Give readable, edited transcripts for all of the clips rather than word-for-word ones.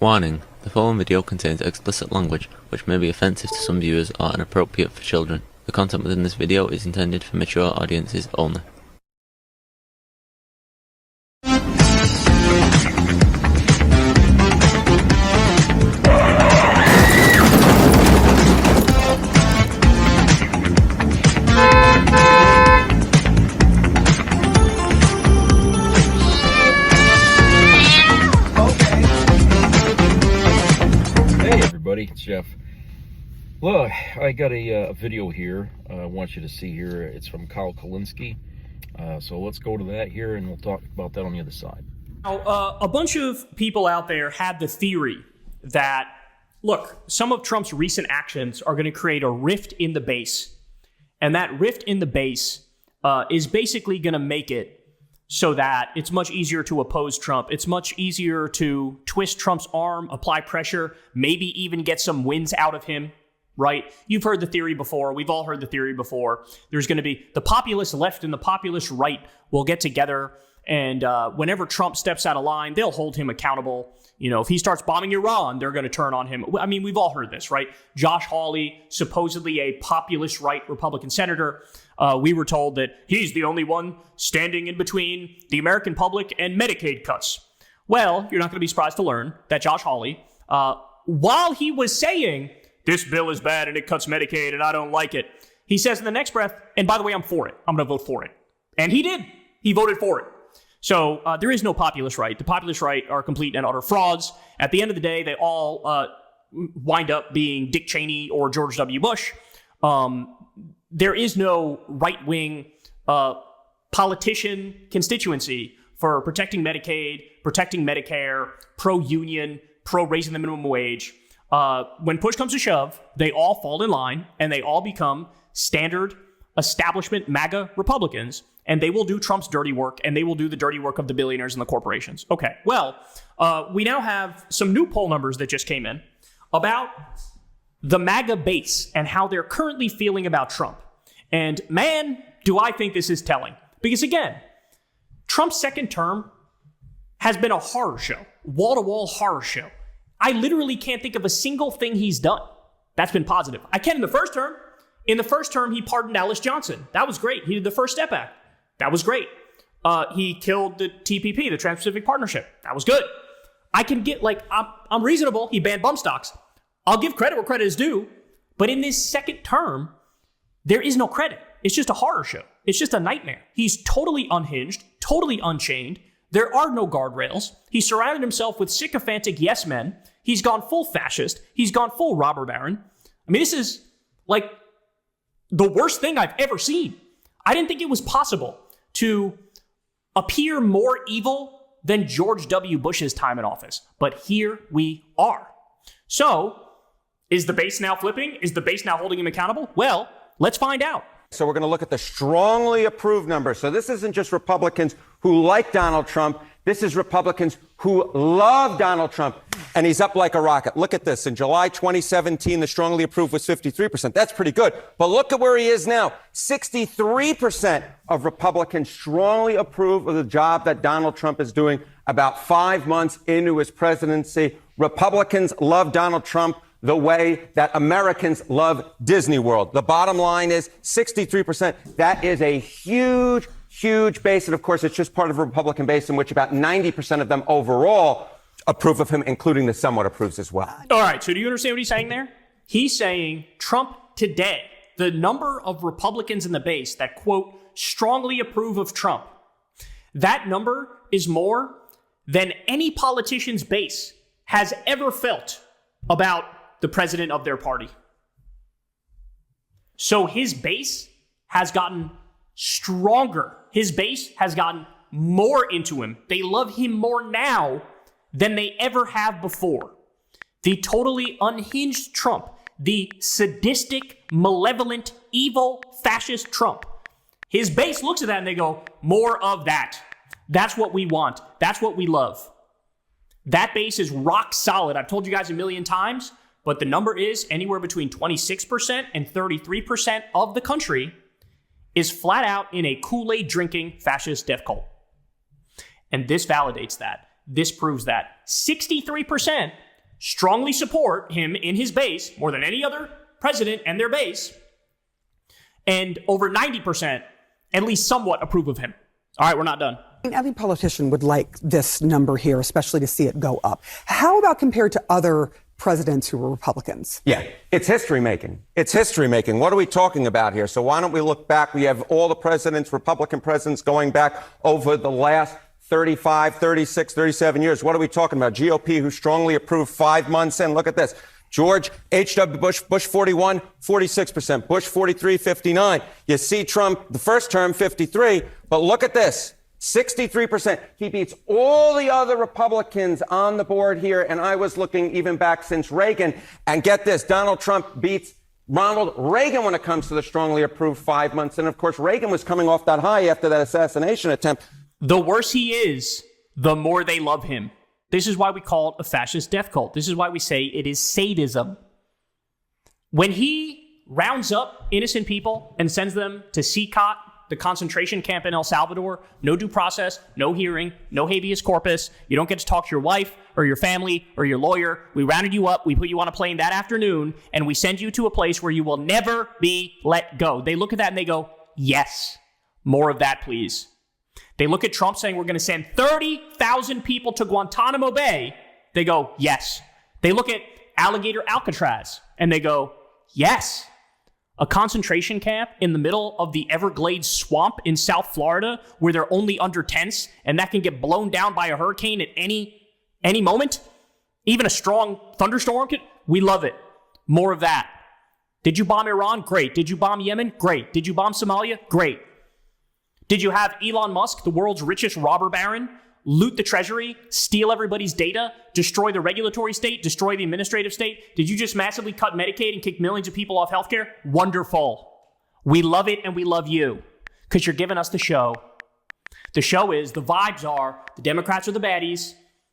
Warning: the following video contains explicit language which may be offensive to some viewers or inappropriate for children. The content within this video is intended for mature audiences only. It's Jeff. Well, I got a video here I want you to see here. It's from Kyle Kulinski. So let's go to that here and we'll talk about that on the other side. Now, a bunch of people out there had the theory that, look, some of Trump's recent actions are going to create a rift in the base. And that rift in the base is basically going to make it so that it's much easier to oppose Trump. It's much easier to twist Trump's arm, apply pressure, maybe even get some wins out of him, right? You've heard the theory before. We've all heard the theory before. There's going to be the populist left and the populist right will get together, and whenever Trump steps out of line, they'll hold him accountable. You know, if he starts bombing Iran, they're going to turn on him. I mean, we've all heard this, right? Josh Hawley, supposedly a populist right Republican senator. We were told that he's the only one standing in between the American public and Medicaid cuts. Well, you're not going to be surprised to learn that Josh Hawley, while he was saying, this bill is bad and it cuts Medicaid and I don't like it, he says in the next breath, and by the way, I'm for it. I'm going to vote for it. And he did. He voted for it. So there is no populist right. The populist right are complete and utter frauds. At the end of the day, they all wind up being Dick Cheney or George W. Bush. There is no right-wing politician constituency for protecting Medicaid, protecting Medicare, pro-union, pro-raising the minimum wage. When push comes to shove, they all fall in line and they all become standard establishment MAGA Republicans, and they will do Trump's dirty work, and they will do the dirty work of the billionaires and the corporations. Okay, well, we now have some new poll numbers that just came in about the MAGA base and how they're currently feeling about Trump. And man, do I think this is telling. Because again, Trump's second term has been a horror show, wall-to-wall horror show. I literally can't think of a single thing he's done that's been positive. I can in the first term. In the first term, he pardoned Alice Johnson. That was great. He did the First Step Act. That was great. He killed the TPP, the Trans-Pacific Partnership. That was good. I can get, I'm reasonable. He banned bump stocks. I'll give credit where credit is due. But in this second term, there is no credit. It's just a horror show. It's just a nightmare. He's totally unhinged, totally unchained. There are no guardrails. He surrounded himself with sycophantic yes men. He's gone full fascist. He's gone full robber baron. I mean, this is like the worst thing I've ever seen. I didn't think it was possible to appear more evil than George W. Bush's time in office. But here we are. So, is the base now flipping? Is the base now holding him accountable? Well, let's find out. So we're going to look at the strongly approved numbers. So this isn't just Republicans who like Donald Trump. This is Republicans who love Donald Trump. And he's up like a rocket. Look at this. In July 2017, the strongly approved was 53%. That's pretty good. But look at where he is now. 63% of Republicans strongly approve of the job that Donald Trump is doing about 5 months into his presidency. Republicans love Donald Trump the way that Americans love Disney World. The bottom line is 63%. That is a huge, huge base. And of course, it's just part of a Republican base in which about 90% of them overall approve of him, including the somewhat approves as well. All right. So do you understand what he's saying there? He's saying Trump today, the number of Republicans in the base that, quote, strongly approve of Trump, that number is more than any politician's base has ever felt about the president of their party. So his base has gotten stronger. His base has gotten more into him. They love him more now than they ever have before. The totally unhinged Trump, the sadistic, malevolent, evil, fascist Trump. His base looks at that and they go, more of that. That's what we want. That's what we love. That base is rock solid. I've told you guys a million times, but the number is anywhere between 26% and 33% of the country is flat out in a Kool-Aid drinking fascist death cult. And this validates that. This proves that. 63% strongly support him in his base more than any other president and their base. And over 90% at least somewhat approve of him. All right, we're not done. Every politician would like this number here, especially to see it go up. How about compared to other presidents who were Republicans? Yeah, it's history making. It's history making. What are we talking about here? So why don't we look back? We have all the presidents, Republican presidents, going back over the last 35, 36, 37 years. What are we talking about? GOP, who strongly approved 5 months in. Look at this. George H.W. Bush, Bush 41, 46%. Bush 43, 59. You see Trump, the first term, 53. But look at this. 63%. He beats all the other Republicans on the board here. And I was looking even back since Reagan. And get this, Donald Trump beats Ronald Reagan when it comes to the strongly approved 5 months. And of course, Reagan was coming off that high after that assassination attempt. The worse he is, the more they love him. This is why we call it a fascist death cult. This is why we say it is sadism. When he rounds up innocent people and sends them to CCOT, the concentration camp in El Salvador, no due process, no hearing, no habeas corpus. You don't get to talk to your wife or your family or your lawyer. We rounded you up. We put you on a plane that afternoon, and we send you to a place where you will never be let go. They look at that and they go, yes, more of that, please. They look at Trump saying we're going to send 30,000 people to Guantanamo Bay. They go, yes. They look at Alligator Alcatraz and they go, yes. A concentration camp in the middle of the Everglades swamp in South Florida where they're only under tents and that can get blown down by a hurricane at any moment. Even a strong thunderstorm. We love it. More of that. Did you bomb Iran? Great. Did you bomb Yemen? Great. Did you bomb Somalia? Great. Did you have Elon Musk, the world's richest robber baron, loot the treasury, steal everybody's data, destroy the regulatory state, destroy the administrative state? Did you just massively cut Medicaid and kick millions of people off healthcare? Wonderful. We love it and we love you because you're giving us the show. The show is, the vibes are, the Democrats are the baddies.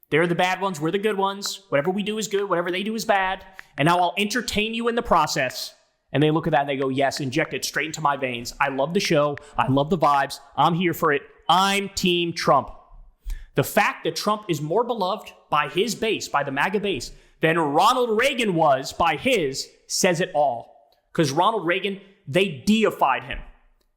They're the bad ones. We're the good ones. Whatever we do is good. Whatever they do is bad. And now I'll entertain you in the process. And they look at that and they go, yes, inject it straight into my veins. I love the show. I love the vibes. I'm here for it. I'm Team Trump. The fact that Trump is more beloved by his base, by the MAGA base, than Ronald Reagan was by his says it all. Because Ronald Reagan, they deified him.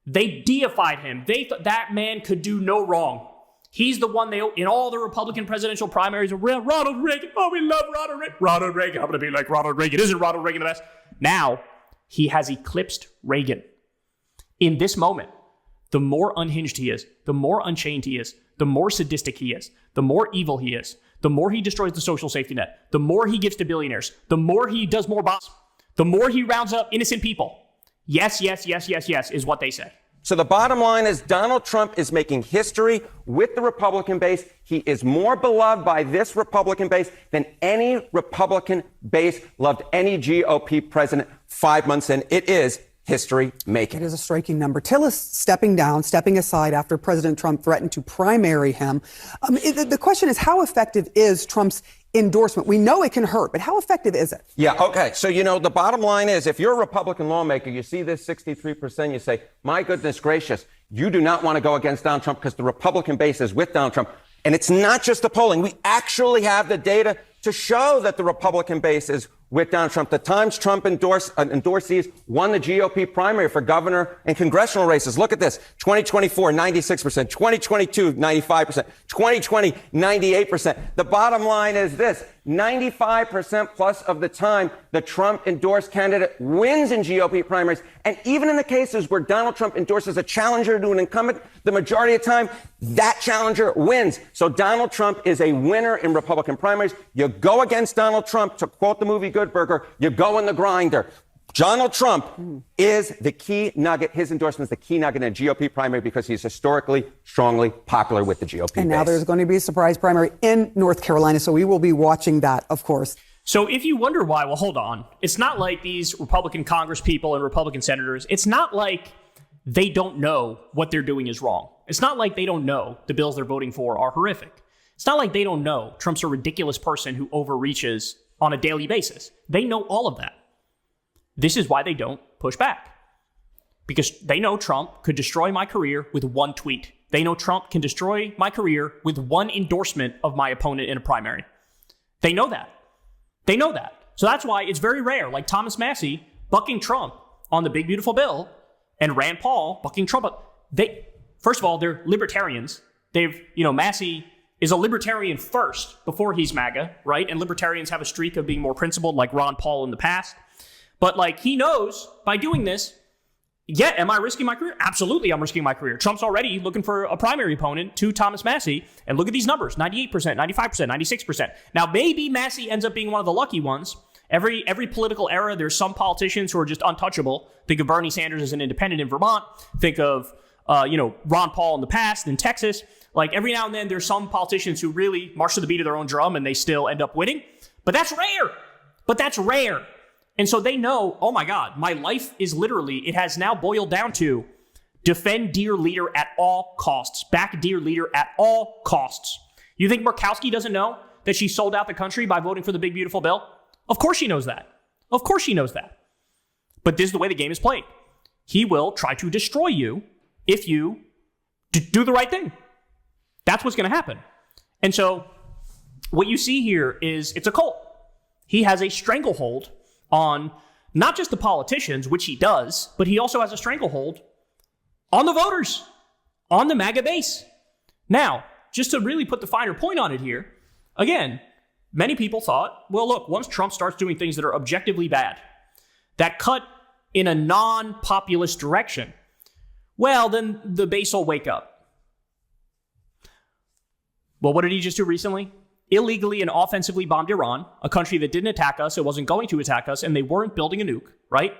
They deified him. They thought that man could do no wrong. He's the one in all the Republican presidential primaries, Ronald Reagan. Oh, we love Ronald Reagan. Ronald Reagan. I'm going to be like Ronald Reagan. Isn't Ronald Reagan the best? Now, he has eclipsed Reagan. In this moment, the more unhinged he is, the more unchained he is, the more sadistic he is, the more evil he is, the more he destroys the social safety net, the more he gives to billionaires, the more he does more bombs, the more he rounds up innocent people. Yes, yes, yes, yes, yes, is what they say. So the bottom line is Donald Trump is making history with the Republican base. He is more beloved by this Republican base than any Republican base loved any GOP president 5 months in. It is history making. It is a striking number. Tillis stepping aside after President Trump threatened to primary him. The question is, how effective is Trump's endorsement? We know it can hurt, but how effective is it? Yeah, okay. So, the bottom line is, if you're a Republican lawmaker, you see this 63%, you say, my goodness gracious, you do not want to go against Donald Trump because the Republican base is with Donald Trump. And it's not just the polling. We actually have the data to show that the Republican base is with Donald Trump. The Times Trump endorsees won the GOP primary for governor and congressional races. Look at this. 2024, 96%. 2022, 95%. 2020, 98%. The bottom line is this. 95% plus of the time, the Trump endorsed candidate wins in GOP primaries. And even in the cases where Donald Trump endorses a challenger to an incumbent, the majority of the time, that challenger wins. So Donald Trump is a winner in Republican primaries. You go against Donald Trump, to quote the movie Good Burger, you go in the grinder. Donald Trump is the key nugget. His endorsement is the key nugget in a GOP primary because he's historically strongly popular with the GOP And now base. there's going to be a surprise primary in North Carolina, so we will be watching that, of course. So if you wonder why, well, hold on. It's not like these Republican Congress people and Republican senators, it's not like they don't know what they're doing is wrong. It's not like they don't know the bills they're voting for are horrific. It's not like they don't know Trump's a ridiculous person who overreaches on a daily basis. They know all of that. This is why they don't push back. Because they know Trump could destroy my career with one tweet. They know Trump can destroy my career with one endorsement of my opponent in a primary. They know that. They know that. So that's why it's very rare, like Thomas Massey bucking Trump on the big, beautiful bill and Rand Paul bucking Trump. First of all, they're libertarians. Massey is a libertarian first before he's MAGA, right? And libertarians have a streak of being more principled like Ron Paul in the past. But like he knows by doing this, yeah, am I risking my career? Absolutely, I'm risking my career. Trump's already looking for a primary opponent to Thomas Massey. And look at these numbers, 98%, 95%, 96%. Now, maybe Massey ends up being one of the lucky ones. Every political era, there's some politicians who are just untouchable. Think of Bernie Sanders as an independent in Vermont. Think of, Ron Paul in the past in Texas. Like every now and then, there's some politicians who really march to the beat of their own drum and they still end up winning. But that's rare. And so they know, oh my God, my life is literally, it has now boiled down to defend dear leader at all costs. Back dear leader at all costs. You think Murkowski doesn't know that she sold out the country by voting for the big, beautiful bill? Of course she knows that. But this is the way the game is played. He will try to destroy you if you do the right thing. That's what's going to happen. And so what you see here is it's a cult. He has a stranglehold on not just the politicians, which he does, but he also has a stranglehold on the voters, on the MAGA base. Now, just to really put the finer point on it here, again, many people thought, well, look, once Trump starts doing things that are objectively bad, that cut in a non-populist direction, well, then the base will wake up. Well, what did he just do recently? Illegally and offensively bombed Iran, a country that didn't attack us, it wasn't going to attack us, and they weren't building a nuke, right?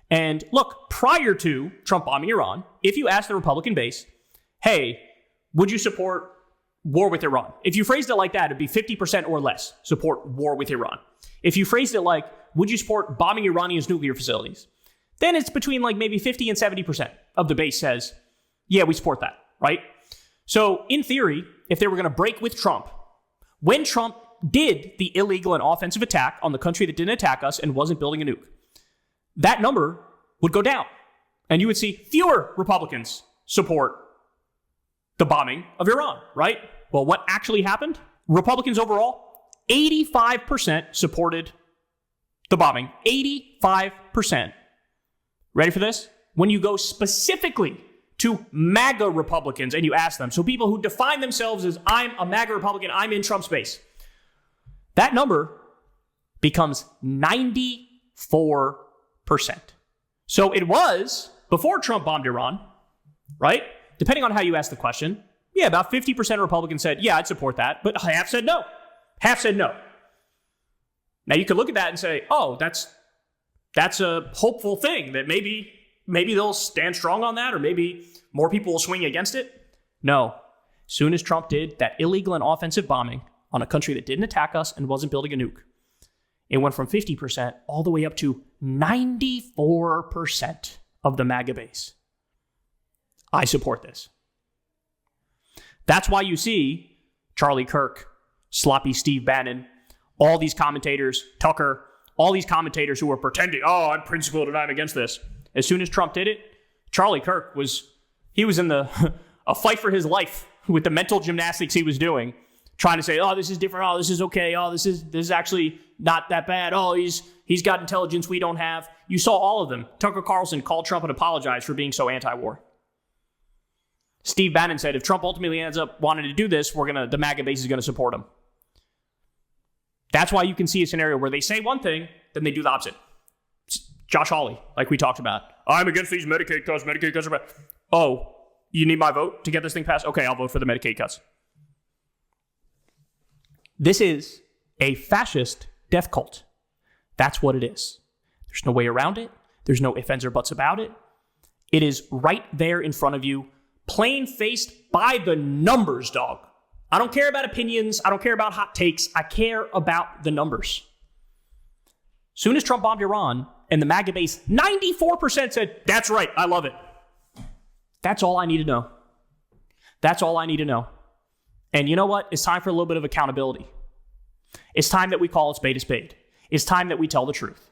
And look, prior to Trump bombing Iran, if you asked the Republican base, hey, would you support war with Iran? If you phrased it like that, it'd be 50% or less support war with Iran. If you phrased it like, would you support bombing Iranians' nuclear facilities? Then it's between like maybe 50 and 70% of the base says, yeah, we support that, right? So in theory, if they were going to break with Trump, when Trump did the illegal and offensive attack on the country that didn't attack us and wasn't building a nuke, that number would go down. And you would see fewer Republicans support the bombing of Iran, right? Well, what actually happened? Republicans overall, 85% supported the bombing. 85%. Ready for this? When you go specifically to MAGA Republicans and you ask them, so people who define themselves as I'm a MAGA Republican, I'm in Trump's base, that number becomes 94%. So it was before Trump bombed Iran, right? Depending on how you ask the question, yeah, about 50% of Republicans said, yeah, I'd support that, but half said no. Half said no. Now you could look at that and say, oh, that's a hopeful thing that maybe they'll stand strong on that, or maybe more people will swing against it. No. As soon as Trump did that illegal and offensive bombing on a country that didn't attack us and wasn't building a nuke, it went from 50% all the way up to 94% of the MAGA base. I support this. That's why you see Charlie Kirk, sloppy Steve Bannon, all these commentators, Tucker, all these commentators who were pretending, oh, I'm principled and I'm against this. As soon as Trump did it, Charlie Kirk was in a fight for his life with the mental gymnastics he was doing, trying to say, oh, this is different. Oh, this is okay. Oh, this is actually not that bad. Oh, he's got intelligence we don't have. You saw all of them. Tucker Carlson called Trump and apologized for being so anti-war. Steve Bannon said, if Trump ultimately ends up wanting to do this, the MAGA base is going to support him. That's why you can see a scenario where they say one thing, then they do the opposite. Josh Hawley, like we talked about. I'm against these Medicaid cuts. Medicaid cuts are bad. Oh, you need my vote to get this thing passed? Okay, I'll vote for the Medicaid cuts. This is a fascist death cult. That's what it is. There's no way around it. There's no ifs, ands, or buts about it. It is right there in front of you, plain-faced by the numbers, dog. I don't care about opinions. I don't care about hot takes. I care about the numbers. Soon as Trump bombed Iran and the MAGA base, 94% said, that's right, I love it. That's all I need to know. That's all I need to know. And you know what? It's time for a little bit of accountability. It's time that we call a spade a spade. It's time that we tell the truth.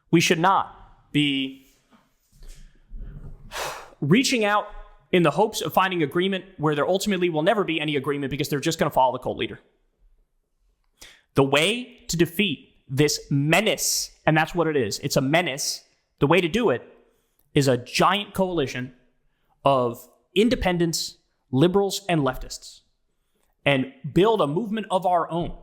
We should not be reaching out in the hopes of finding agreement where there ultimately will never be any agreement because they're just going to follow the cult leader. The way to defeat this menace, and that's what it is, it's a menace, the way to do it is a giant coalition of independents, liberals, and leftists, and build a movement of our own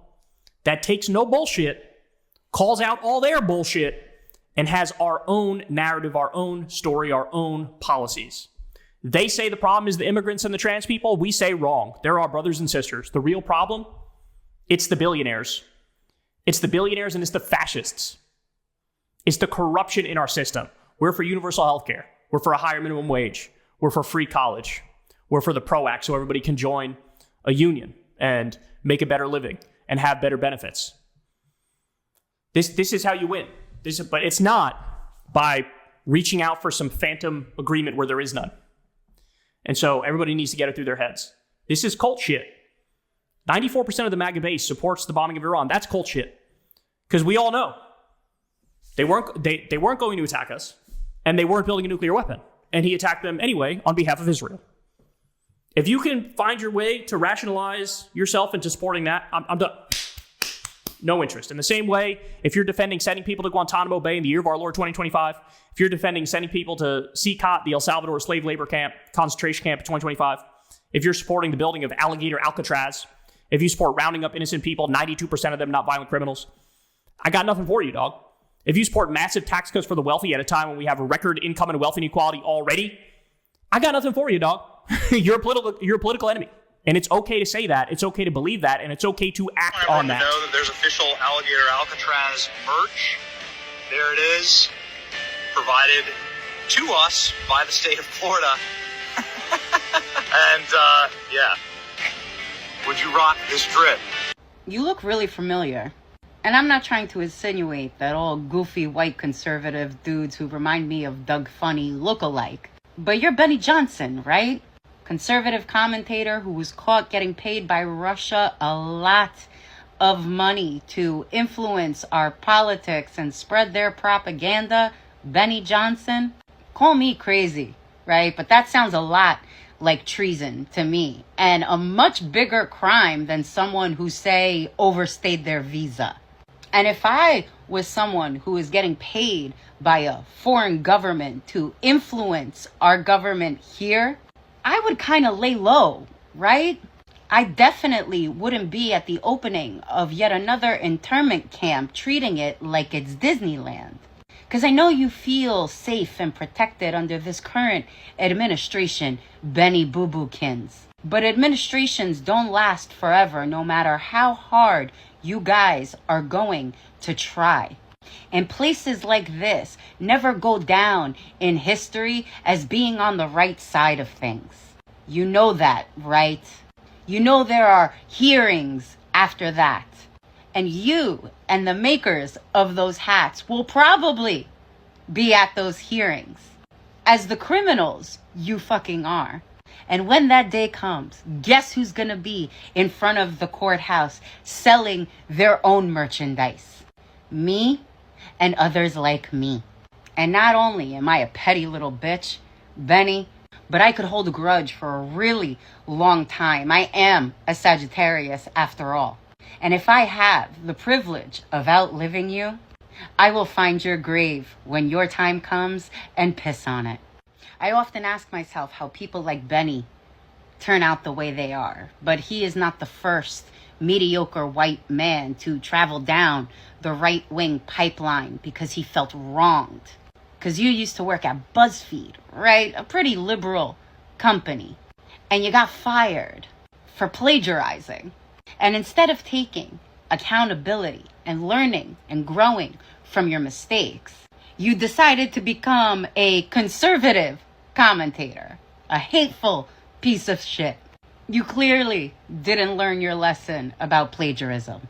that takes no bullshit, calls out all their bullshit, and has our own narrative, our own story, our own policies. They say the problem is the immigrants and the trans people. We say wrong. They're our brothers and sisters. The real problem, it's the billionaires. It's the billionaires and it's the fascists. It's the corruption in our system. We're for universal health care. We're for a higher minimum wage. We're for free college. We're for the PRO Act so everybody can join a union and make a better living and have better benefits. This is how you win. But it's not by reaching out for some phantom agreement where there is none. And so everybody needs to get it through their heads. This is cult shit. 94% of the MAGA base supports the bombing of Iran. That's cult shit. Because we all know they weren't going to attack us, and they weren't building a nuclear weapon. And he attacked them anyway on behalf of Israel. If you can find your way to rationalize yourself into supporting that, I'm done. No interest. In the same way, if you're defending sending people to Guantanamo Bay in the year of our Lord 2025, if you're defending sending people to CCOT, the El Salvador slave labor camp, concentration camp in 2025, if you're supporting the building of Alligator Alcatraz, if you support rounding up innocent people, 92% of them not violent criminals, I got nothing for you, dog. If you support massive tax cuts for the wealthy at a time when we have a record income and wealth inequality already, I got nothing for you, dog. You're a political enemy. And it's okay to say that. It's okay to believe that. And it's okay to act on that. I want to know that there's official Alligator Alcatraz merch. There it is, provided to us by the state of Florida. And, yeah. Would you rock this drip? You look really familiar. And I'm not trying to insinuate that all goofy white conservative dudes who remind me of Doug Funny look alike. But you're Benny Johnson, right? Conservative commentator who was caught getting paid by Russia a lot of money to influence our politics and spread their propaganda. Benny Johnson. Call me crazy, right? But that sounds a lot like treason to me, and a much bigger crime than someone who, say, overstayed their visa. And if I was someone who was getting paid by a foreign government to influence our government here, I would kind of lay low, right? I definitely wouldn't be at the opening of yet another internment camp treating it like it's Disneyland. Because I know you feel safe and protected under this current administration, Benny Boo Bookins. But administrations don't last forever, no matter how hard you guys are going to try. And places like this never go down in history as being on the right side of things. You know that, right? You know there are hearings after that. And you and the makers of those hats will probably be at those hearings as the criminals you fucking are. And when that day comes, guess who's gonna be in front of the courthouse selling their own merchandise? Me and others like me. And not only am I a petty little bitch, Benny, but I could hold a grudge for a really long time. I am a Sagittarius after all. And if I have the privilege of outliving you, I will find your grave when your time comes and piss on it. I often ask myself how people like Benny turn out the way they are, but he is not the first mediocre white man to travel down the right-wing pipeline because he felt wronged. Because you used to work at BuzzFeed, right? A pretty liberal company. And you got fired for plagiarizing. And instead of taking accountability and learning and growing from your mistakes, you decided to become a conservative commentator, a hateful piece of shit. You clearly didn't learn your lesson about plagiarism,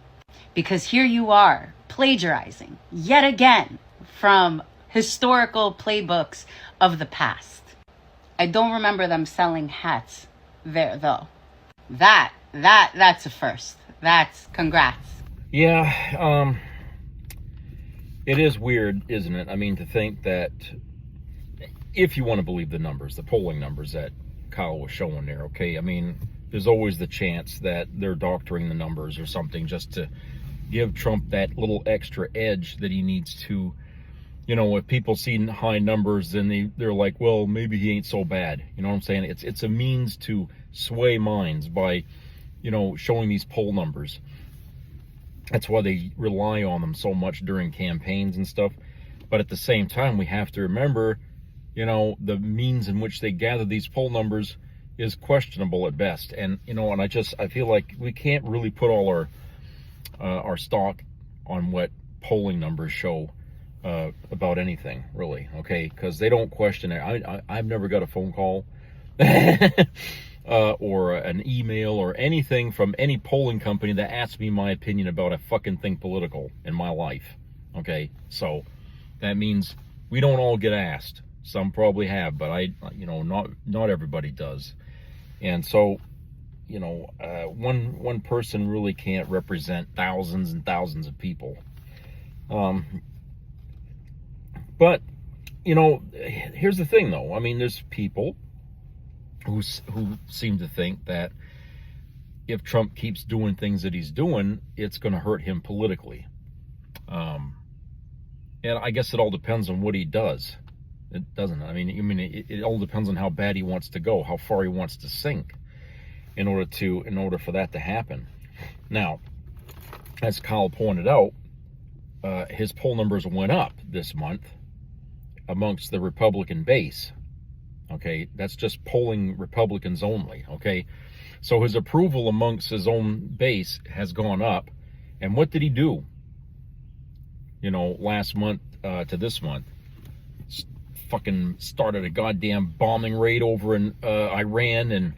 because here you are plagiarizing yet again from historical playbooks of the past. I don't remember them selling hats there though. That's a first. That's congrats. Yeah, it is weird, isn't it? I mean, to think that if you want to believe the numbers, the polling numbers that Kyle was showing there, okay? I mean, there's always the chance that they're doctoring the numbers or something just to give Trump that little extra edge that he needs to. You know, if people see high numbers, then they're like, well, maybe he ain't so bad. You know what I'm saying? It's a means to sway minds by, you know, showing these poll numbers. That's why they rely on them so much during campaigns and stuff. But at the same time, we have to remember, you know, the means in which they gather these poll numbers is questionable at best. And, you know, and I feel like we can't really put all our stock on what polling numbers show about anything, really, okay? Because they don't question it. I've never got a phone call or an email or anything from any polling company that asks me my opinion about a fucking thing political in my life, okay? So that means we don't all get asked. Some probably have, but you know, not everybody does. And so, you know, one person really can't represent thousands and thousands of people. But, you know, here's the thing, though. I mean, there's people who seem to think that if Trump keeps doing things that he's doing, it's going to hurt him politically. And I guess it all depends on what he does. It doesn't. I mean, it all depends on how bad he wants to go, how far he wants to sink, in order for that to happen. Now, as Kyle pointed out, his poll numbers went up this month amongst the Republican base. Okay, that's just polling Republicans only. Okay, so his approval amongst his own base has gone up. And what did he do? You know, last month to this month, fucking started a goddamn bombing raid over in Iran, and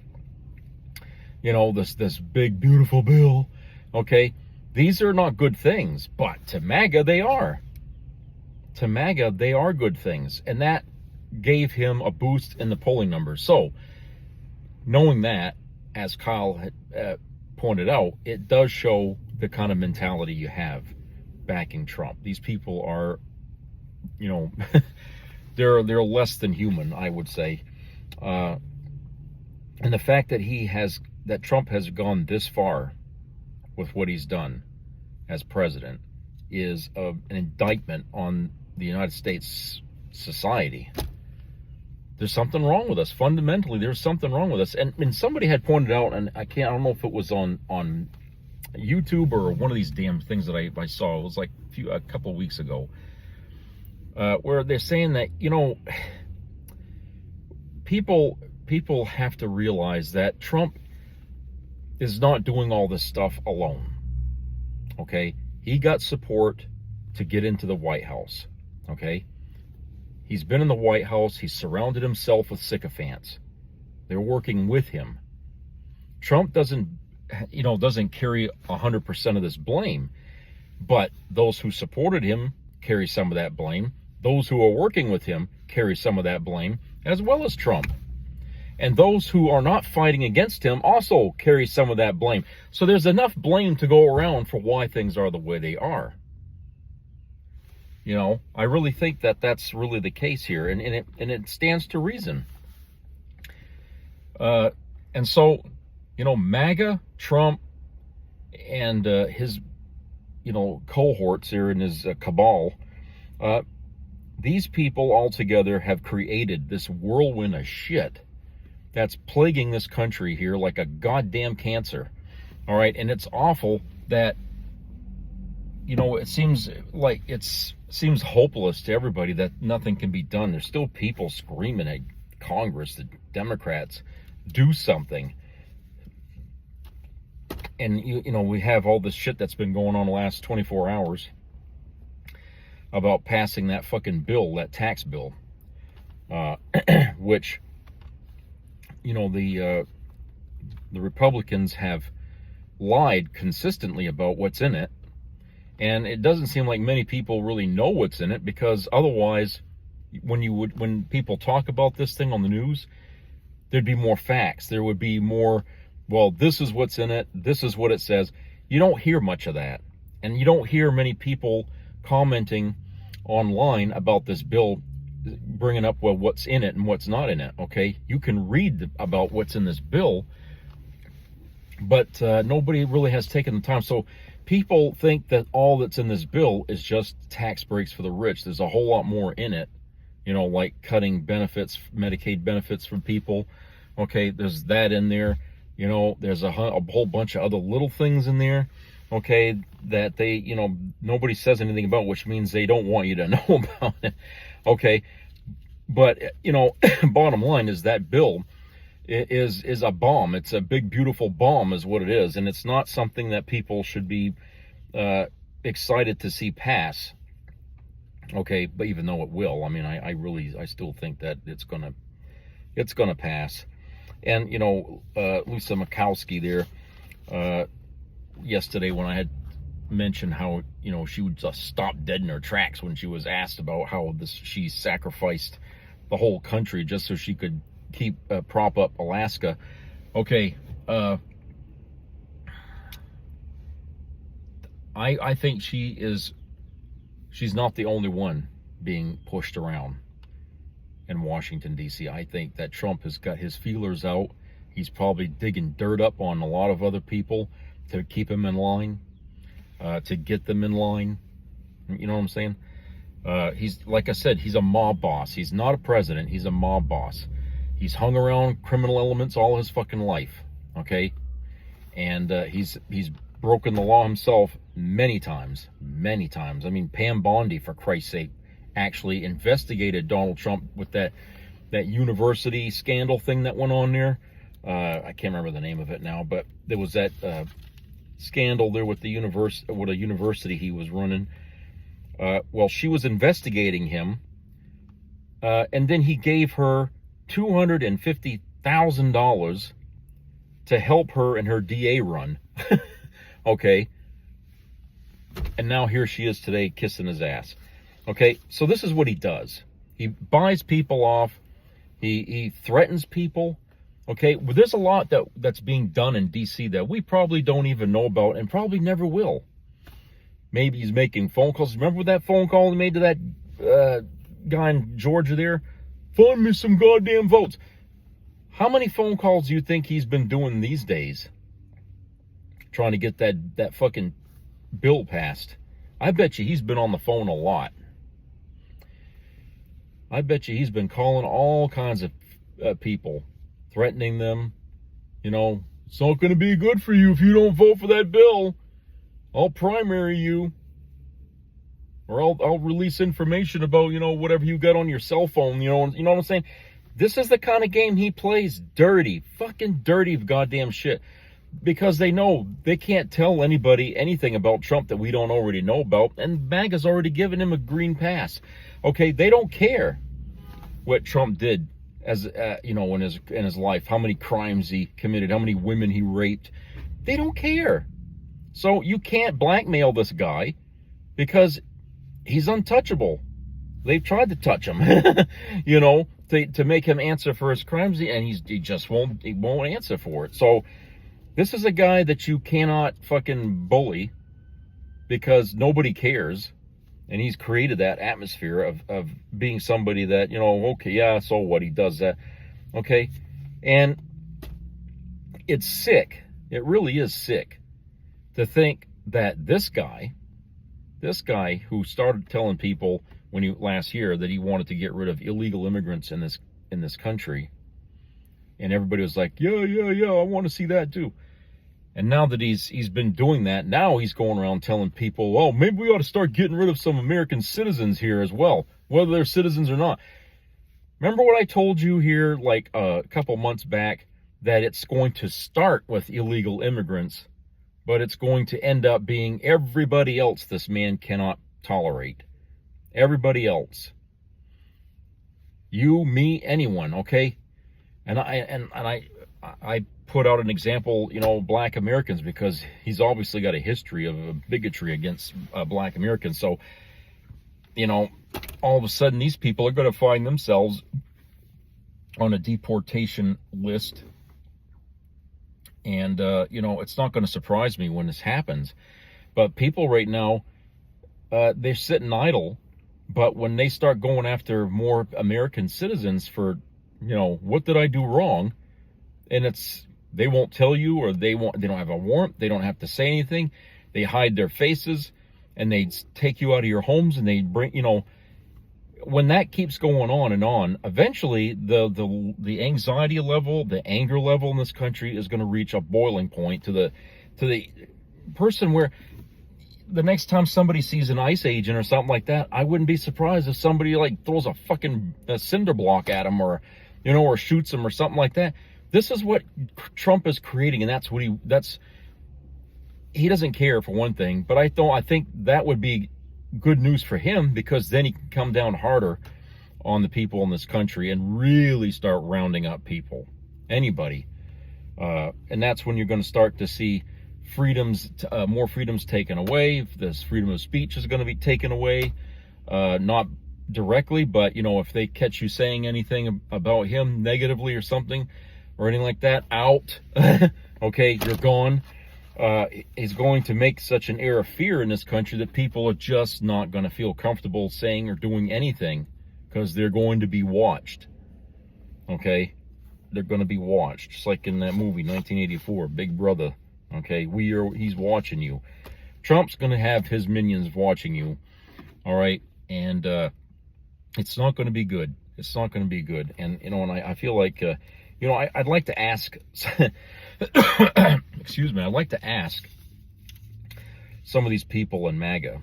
you know, this big beautiful bill. Okay, these are not good things, but to MAGA they are. To MAGA they are good things, and that gave him a boost in the polling numbers. So, knowing that, as Kyle had pointed out, it does show the kind of mentality you have backing Trump. These people are, you know, they're less than human, I would say. And the fact that Trump has gone this far with what he's done as president is an indictment on the United States society. There's something wrong with us. Fundamentally, there's something wrong with us. And somebody had pointed out, and I don't know if it was on YouTube or one of these damn things that I saw. It was like a couple of weeks ago, where they're saying that, you know, people have to realize that Trump is not doing all this stuff alone. Okay? He got support to get into the White House. Okay? He's been in the White House. He's surrounded himself with sycophants. They're working with him. Trump doesn't carry 100% of this blame, but those who supported him carry some of that blame. Those who are working with him carry some of that blame, as well as Trump. And those who are not fighting against him also carry some of that blame. So there's enough blame to go around for why things are the way they are. You know, I really think that that's really the case here, and it stands to reason. And so, you know, MAGA, Trump, and his, you know, cohorts here in his cabal, these people all together have created this whirlwind of shit that's plaguing this country here like a goddamn cancer. All right, and it's awful that, you know, it seems like seems hopeless to everybody that nothing can be done. There's still people screaming at Congress, the Democrats, do something. And, you know, we have all this shit that's been going on the last 24 hours about passing that fucking bill, that tax bill, which, you know, the Republicans have lied consistently about what's in it. And it doesn't seem like many people really know what's in it, because otherwise, when people talk about this thing on the news, there'd be more facts. There would be more, well, this is what's in it. This is what it says. You don't hear much of that. And you don't hear many people commenting online about this bill, bringing up, well, what's in it and what's not in it, okay? You can read about what's in this bill, but nobody really has taken the time. So people think that all that's in this bill is just tax breaks for the rich. There's a whole lot more in it, like cutting benefits, Medicaid benefits from people. Okay, there's that in there. There's a whole bunch of other little things in there, okay, that they, nobody says anything about, which means they don't want you to know about it, okay? But, bottom line is that bill is a bomb. It's a big, beautiful bomb is what it is, and it's not something that people should be excited to see pass, okay? But even though it will, I mean, I still think that it's gonna pass. And, Lisa Murkowski there, yesterday when I had mentioned how, she would just stop dead in her tracks when she was asked about how she sacrificed the whole country just so she could keep, prop up Alaska. Okay, I think she's not the only one being pushed around in Washington, D.C. I think that Trump has got his feelers out. He's probably digging dirt up on a lot of other people to keep him in line, to get them in line. You know what I'm saying? He's, like I said, he's a mob boss. He's not a president. He's a mob boss. He's hung around criminal elements all his fucking life, okay? And he's broken the law himself many times. I mean, Pam Bondi, for Christ's sake, actually investigated Donald Trump with that university scandal thing that went on there. I can't remember the name of it now, but there was that scandal there with a university he was running. Well, she was investigating him, and then he gave her $250,000 to help her in her DA run. Okay, and now here she is today kissing his ass. Okay, so this is what he does. He buys people off. He threatens people. Okay, well, there's a lot that's being done in D.C. that we probably don't even know about and probably never will. Maybe he's making phone calls. Remember that phone call he made to that guy in Georgia there? Find me some goddamn votes. How many phone calls do you think he's been doing these days? Trying to get that fucking bill passed. I bet you he's been on the phone a lot. I bet you he's been calling all kinds of people, threatening them. It's not going to be good for you if you don't vote for that bill. I'll primary you. Or I'll release information about, whatever you got on your cell phone, you know what I'm saying? This is the kind of game he plays. Dirty, fucking dirty goddamn shit. Because they know they can't tell anybody anything about Trump that we don't already know about. And MAGA's already given him a green pass. Okay, they don't care what Trump did as in his life, how many crimes he committed, how many women he raped. They don't care. So you can't blackmail this guy because he's untouchable. They've tried to touch him, to make him answer for his crimes, and he just won't answer for it. So this is a guy that you cannot fucking bully because nobody cares. And he's created that atmosphere of being somebody that, okay, yeah, so what? He does that. Okay. And it's sick. It really is sick to think that this guy who started telling people last year that he wanted to get rid of illegal immigrants in this country, and everybody was like, yeah, I want to see that too. And now that he's been doing that, now he's going around telling people, oh, maybe we ought to start getting rid of some American citizens here as well, whether they're citizens or not. Remember what I told you here like a couple months back, that it's going to start with illegal immigrants, but it's going to end up being everybody else this man cannot tolerate. Everybody else. You, me, anyone, okay? And I put out an example, black Americans, because he's obviously got a history of bigotry against black Americans. So, all of a sudden these people are going to find themselves on a deportation list. And, it's not going to surprise me when this happens. But people right now, they're sitting idle. But when they start going after more American citizens for, what did I do wrong? And they won't tell you, or they don't have a warrant. They don't have to say anything. They hide their faces, and they take you out of your homes, and they bring, you know, when that keeps going on and on, eventually the anxiety level, the anger level in this country is going to reach a boiling point to the person where the next time somebody sees an ICE agent or something like that, I wouldn't be surprised if somebody like throws a fucking cinder block at him, or, you know, or shoots him or something like that. This is what Trump is creating, and that's what he doesn't care, for one thing, but I think that would be good news for him, because then he can come down harder on the people in this country and really start rounding up people, anybody, and that's when you're going to start to see more freedoms taken away. This freedom of speech is going to be taken away, not directly, but, you know, if they catch you saying anything about him negatively or something or anything like that, out. Okay, you're gone. Is going to make such an air of fear in this country that people are just not going to feel comfortable saying or doing anything, because they're going to be watched. Okay, they're going to be watched, just like in that movie 1984, Big Brother. Okay, he's watching you. Trump's going to have his minions watching you. All right, and it's not going to be good. It's not going to be good. And, you know, and I feel like, you know, I'd like to ask, excuse me, I'd like to ask some of these people in MAGA,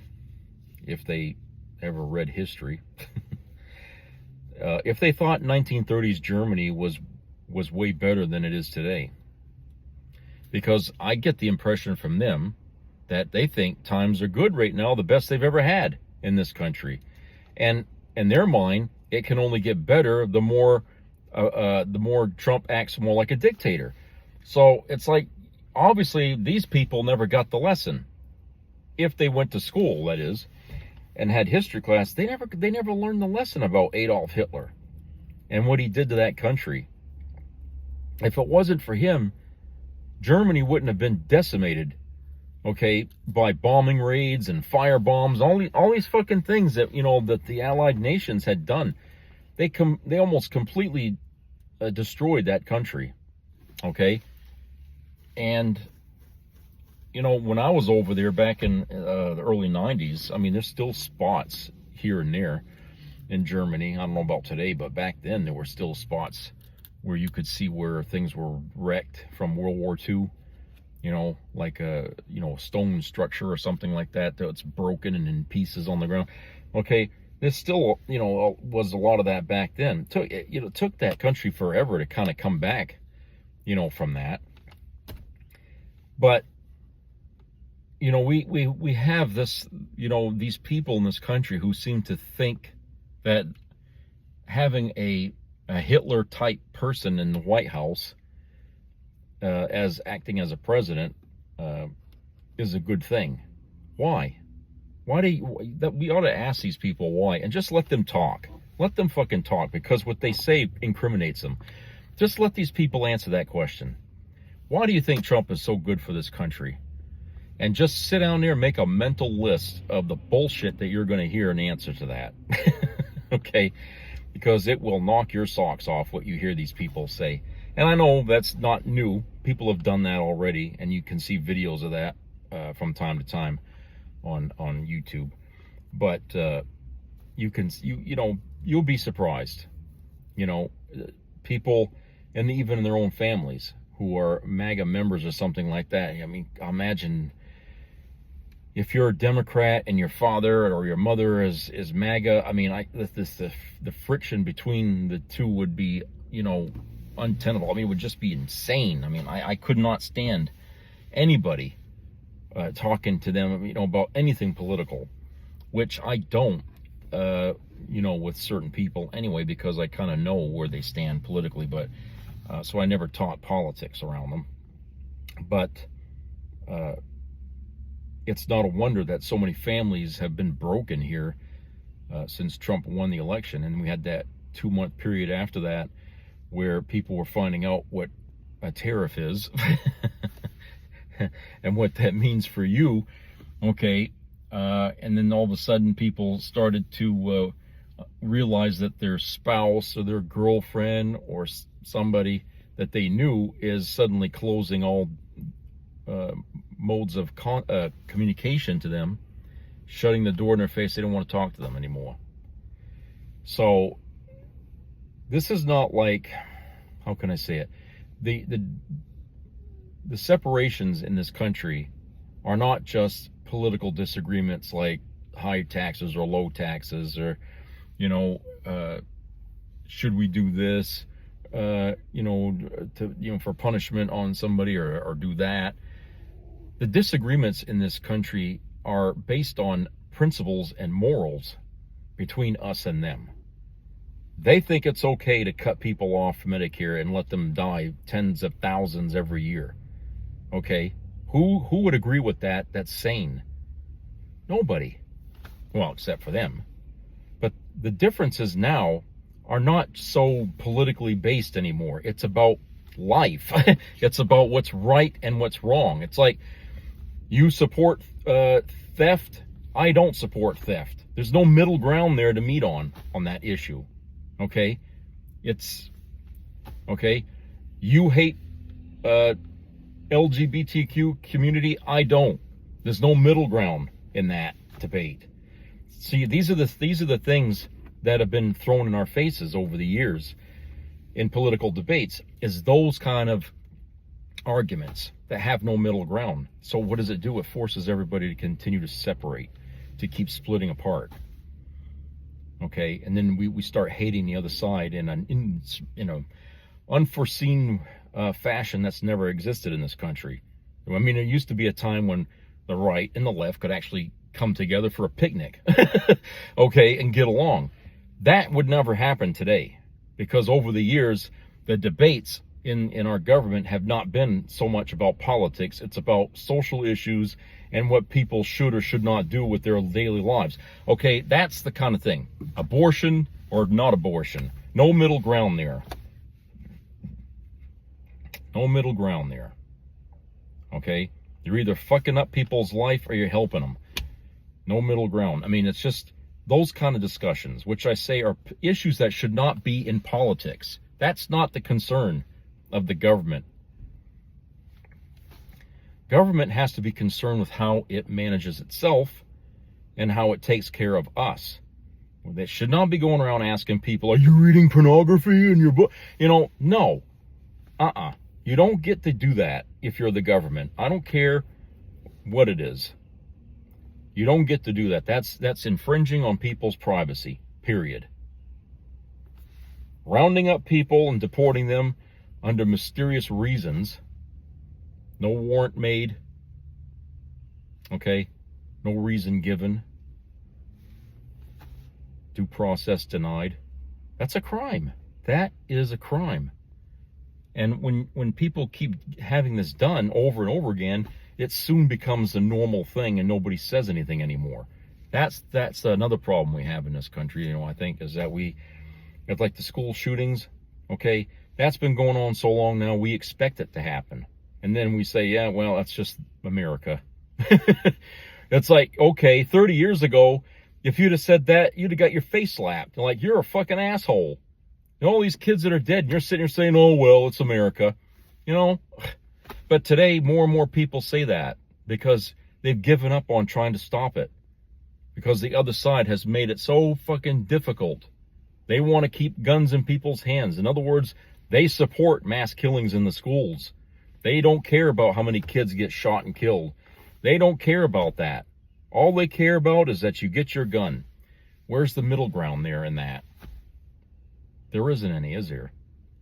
if they ever read history, if they thought 1930s Germany was way better than it is today. Because I get the impression from them that they think times are good right now, the best they've ever had in this country. And in their mind, it can only get better the more Trump acts more like a dictator. So it's like, obviously, these people never got the lesson. If they went to school, that is, and had history class, they never learned the lesson about Adolf Hitler and what he did to that country. If it wasn't for him, Germany wouldn't have been decimated, okay, by bombing raids and fire bombs, all these fucking things that, you know, that the Allied nations had done. They almost completely destroyed that country, okay? And, you know, when I was over there back in the early 90s, I mean, there's still spots here and there in Germany. I don't know about today, but back then there were still spots where you could see where things were wrecked from World War II, you know, like a, you know, stone structure or something like that that's broken and in pieces on the ground. Okay, there's still, you know, was a lot of that back then. It took that country forever to kind of come back, you know, from that. But, you know, we have this, you know, these people in this country who seem to think that having a Hitler type person in the White House as acting as a president is a good thing. Why? We ought to ask these people why, and just let them talk. Let them fucking talk, because what they say incriminates them. Just let these people answer that question. Why do you think Trump is so good for this country? And just sit down there and make a mental list of the bullshit that you're going to hear in answer to that. Okay? Because it will knock your socks off what you hear these people say. And I know that's not new. People have done that already, and you can see videos of that from time to time on YouTube. But you'll be surprised. You know, people, and even in their own families, who are MAGA members or something like that. I mean, imagine if you're a Democrat and your father or your mother is MAGA. I mean, the friction between the two would be, you know, untenable. I mean, it would just be insane. I mean, I could not stand anybody talking to them, you know, about anything political, which I don't, you know, with certain people anyway, because I kind of know where they stand politically. But so I never taught politics around them. But it's not a wonder that so many families have been broken here since Trump won the election. And we had that 2-month period after that where people were finding out what a tariff is and what that means for you. Okay. And then all of a sudden people started to realize that their spouse or their girlfriend or somebody that they knew is suddenly closing all modes of communication to them, shutting the door in their face. They don't want to talk to them anymore. So this is not like, how can I say it? The separations in this country are not just political disagreements like high taxes or low taxes, or, you know, should we do this, you know, for punishment on somebody, or do that. The disagreements in this country are based on principles and morals between us and them. They think it's okay to cut people off Medicare and let them die tens of thousands every year. Okay? Who would agree with that? That's sane. Nobody. Well, except for them. But the differences now are not so politically based anymore. It's about life. It's about what's right and what's wrong. It's like, you support theft, I don't support theft. There's no middle ground there to meet on that issue. Okay? It's, okay, you hate LGBTQ community, I don't. There's no middle ground in that debate. See, these are the things that have been thrown in our faces over the years in political debates, is those kind of arguments that have no middle ground. So what does it do? It forces everybody to continue to separate, to keep splitting apart. Okay, and then we start hating the other side in an unforeseen fashion that's never existed in this country. I mean, there used to be a time when the right and the left could actually come together for a picnic, okay, and get along. That would never happen today, because over the years, the debates in our government have not been so much about politics. It's about social issues and what people should or should not do with their daily lives. Okay, that's the kind of thing. Abortion or not abortion. No middle ground there. No middle ground there. Okay? You're either fucking up people's life or you're helping them. No middle ground. I mean, it's just those kind of discussions, which I say are issues that should not be in politics. That's not the concern of the government. Government has to be concerned with how it manages itself and how it takes care of us. They should not be going around asking people, are you reading pornography in your book? You know, no. You don't get to do that if you're the government. I don't care what it is. You don't get to do that. That's infringing on people's privacy, period. Rounding up people and deporting them under mysterious reasons. No warrant made. Okay? No reason given. Due process denied. That's a crime. That is a crime. And when people keep having this done over and over again, it soon becomes a normal thing and nobody says anything anymore. That's another problem we have in this country, you know, I think, is that it's like the school shootings, okay? That's been going on so long now, we expect it to happen. And then we say, yeah, well, that's just America. It's like, okay, 30 years ago, if you'd have said that, you'd have got your face slapped. Like, you're a fucking asshole. And all these kids that are dead, and you're sitting here saying, oh, well, it's America. You know? But today, more and more people say that because they've given up on trying to stop it. Because the other side has made it so fucking difficult. They want to keep guns in people's hands. In other words, they support mass killings in the schools. They don't care about how many kids get shot and killed. They don't care about that. All they care about is that you get your gun. Where's the middle ground there in that? There isn't any, is there?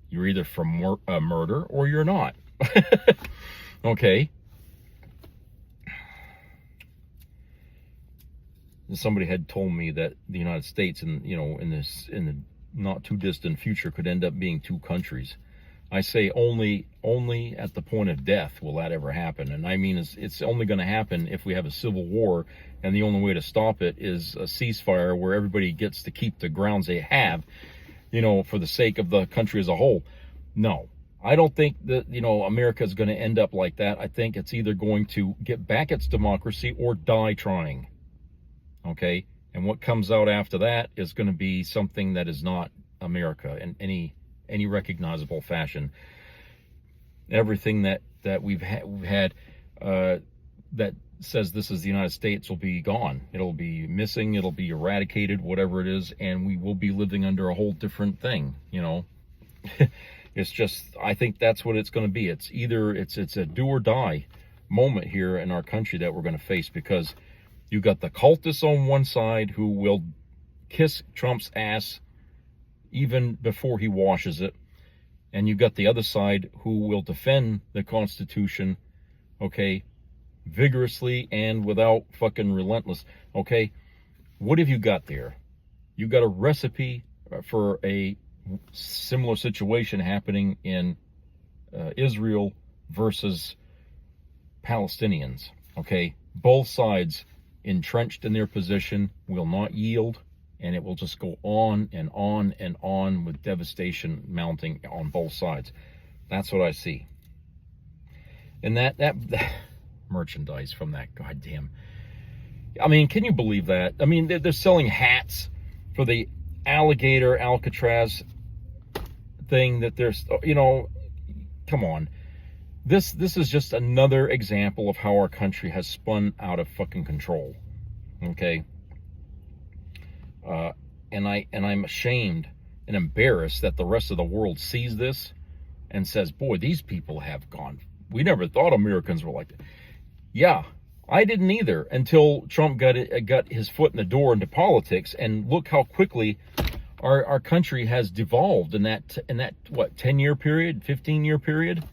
You're either for murder or you're not. Okay. Somebody had told me that the United States, in the not too distant future, could end up being two countries. I say only at the point of death will that ever happen. And I mean, it's only going to happen if we have a civil war, and the only way to stop it is a ceasefire where everybody gets to keep the grounds they have, you know, for the sake of the country as a whole. No, I don't think that, you know, America is going to end up like that. I think it's either going to get back its democracy or die trying. Okay? And what comes out after that is going to be something that is not America in any recognizable fashion. Everything that we've had that says this is the United States will be gone. It'll be missing, it'll be eradicated, whatever it is, and we will be living under a whole different thing, you know. It's just, I think that's what it's going to be. It's either, it's a do or die moment here in our country that we're going to face, because you got the cultists on one side who will kiss Trump's ass even before he washes it, and you got the other side who will defend the Constitution, okay, vigorously and without fucking relentless. Okay, what have you got there? You got a recipe for a similar situation happening in Israel versus Palestinians. Okay, both sides entrenched in their position, will not yield, and it will just go on and on and on with devastation mounting on both sides. That's what I see. And that merchandise from that goddamn, I mean, can you believe that? I mean, they're selling hats for the alligator Alcatraz thing that there's, you know, come on. This is just another example of how our country has spun out of fucking control. Okay? And I'm ashamed and embarrassed that the rest of the world sees this and says, boy, these people have gone, we never thought Americans were like that. Yeah, I didn't either until Trump got his foot in the door into politics, and look how quickly our country has devolved in that what, 10-year period, 15-year period.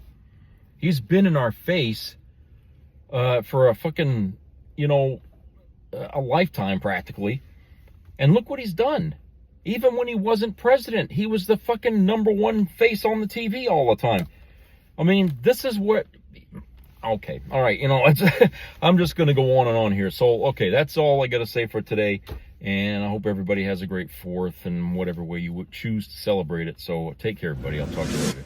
He's been in our face for a fucking, you know, a lifetime practically, and look what he's done. Even when he wasn't president, he was the fucking #1 face on the TV all the time. I mean, this is what. Okay, all right, you know, I'm just going to go on and on here. So, okay, that's all I got to say for today, and I hope everybody has a great 4th in whatever way you would choose to celebrate it. So, take care, everybody. I'll talk to you later.